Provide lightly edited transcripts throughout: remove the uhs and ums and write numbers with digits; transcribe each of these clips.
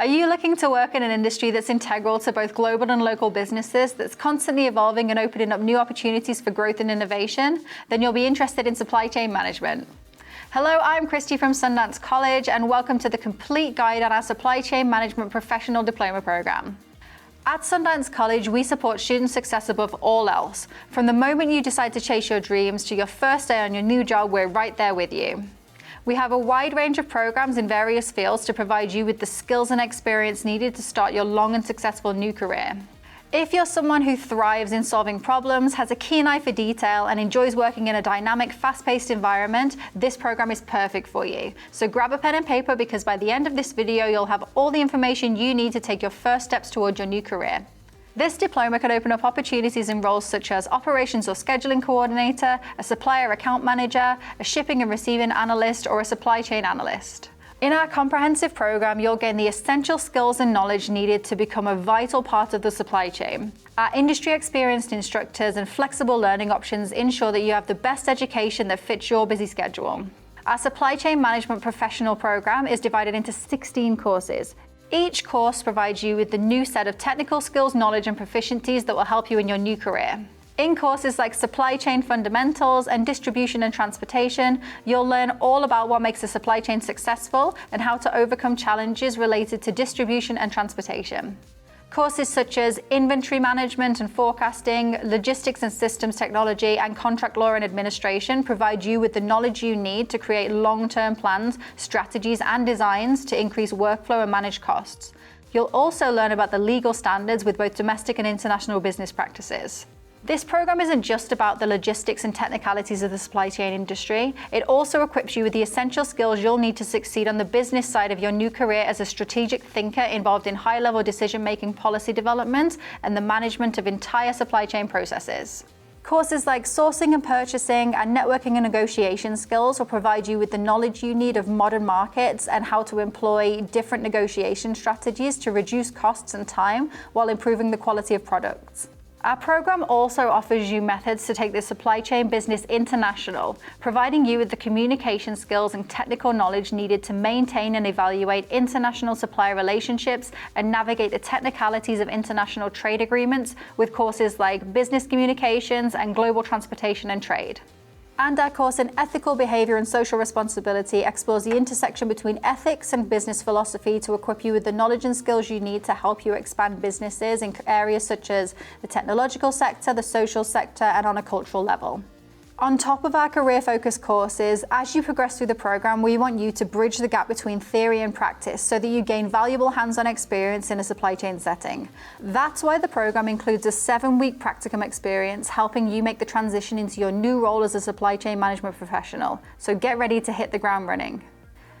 Are you looking to work in an industry that's integral to both global and local businesses, that's constantly evolving and opening up new opportunities for growth and innovation? Then you'll be interested in supply chain management. Hello, I'm Christy from Sundance College, and welcome to the complete guide on our supply chain management professional diploma program. At Sundance College, we support student success above all else. From the moment you decide to chase your dreams to your first day on your new job, we're right there with you. We have a wide range of programs in various fields to provide you with the skills and experience needed to start your long and successful new career. If you're someone who thrives in solving problems, has a keen eye for detail, and enjoys working in a dynamic, fast-paced environment, this program is perfect for you. So grab a pen and paper, because by the end of this video, you'll have all the information you need to take your first steps towards your new career. This diploma can open up opportunities in roles such as operations or scheduling coordinator, a supplier account manager, a shipping and receiving analyst, or a supply chain analyst. In our comprehensive program, you'll gain the essential skills and knowledge needed to become a vital part of the supply chain. Our industry-experienced instructors and flexible learning options ensure that you have the best education that fits your busy schedule. Our supply chain management professional program is divided into 16 courses. Each course provides you with the new set of technical skills, knowledge, and proficiencies that will help you in your new career. In courses like Supply Chain Fundamentals and Distribution and Transportation, you'll learn all about what makes a supply chain successful and how to overcome challenges related to distribution and transportation. Courses such as Inventory Management and Forecasting, Logistics and Systems Technology, and Contract Law and Administration provide you with the knowledge you need to create long-term plans, strategies, and designs to increase workflow and manage costs. You'll also learn about the legal standards with both domestic and international business practices. This program isn't just about the logistics and technicalities of the supply chain industry. It also equips you with the essential skills you'll need to succeed on the business side of your new career as a strategic thinker involved in high-level decision-making, policy development, and the management of entire supply chain processes. Courses like Sourcing and Purchasing and Networking and Negotiation skills will provide you with the knowledge you need of modern markets and how to employ different negotiation strategies to reduce costs and time while improving the quality of products. Our program also offers you methods to take the supply chain business international, providing you with the communication skills and technical knowledge needed to maintain and evaluate international supplier relationships and navigate the technicalities of international trade agreements with courses like Business Communications and Global Transportation and Trade. And our course in Ethical Behavior and Social Responsibility explores the intersection between ethics and business philosophy to equip you with the knowledge and skills you need to help you expand businesses in areas such as the technological sector, the social sector, and on a cultural level. On top of our career-focused courses, as you progress through the program, we want you to bridge the gap between theory and practice so that you gain valuable hands-on experience in a supply chain setting. That's why the program includes a 7-week practicum experience, helping you make the transition into your new role as a supply chain management professional. So get ready to hit the ground running.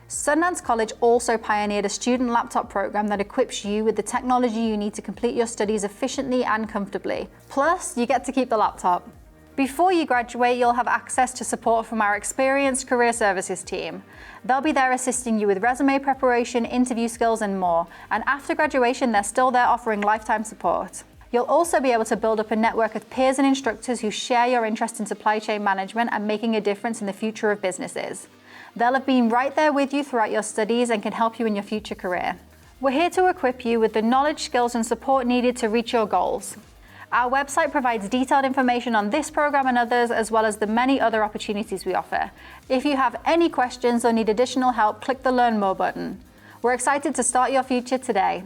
Sundance College also pioneered a student laptop program that equips you with the technology you need to complete your studies efficiently and comfortably. Plus, you get to keep the laptop. Before you graduate, you'll have access to support from our experienced career services team. They'll be there assisting you with resume preparation, interview skills, and more. And after graduation, they're still there offering lifetime support. You'll also be able to build up a network of peers and instructors who share your interest in supply chain management and making a difference in the future of businesses. They'll have been right there with you throughout your studies and can help you in your future career. We're here to equip you with the knowledge, skills, and support needed to reach your goals. Our website provides detailed information on this program and others, as well as the many other opportunities we offer. If you have any questions or need additional help, click the Learn More button. We're excited to start your future today.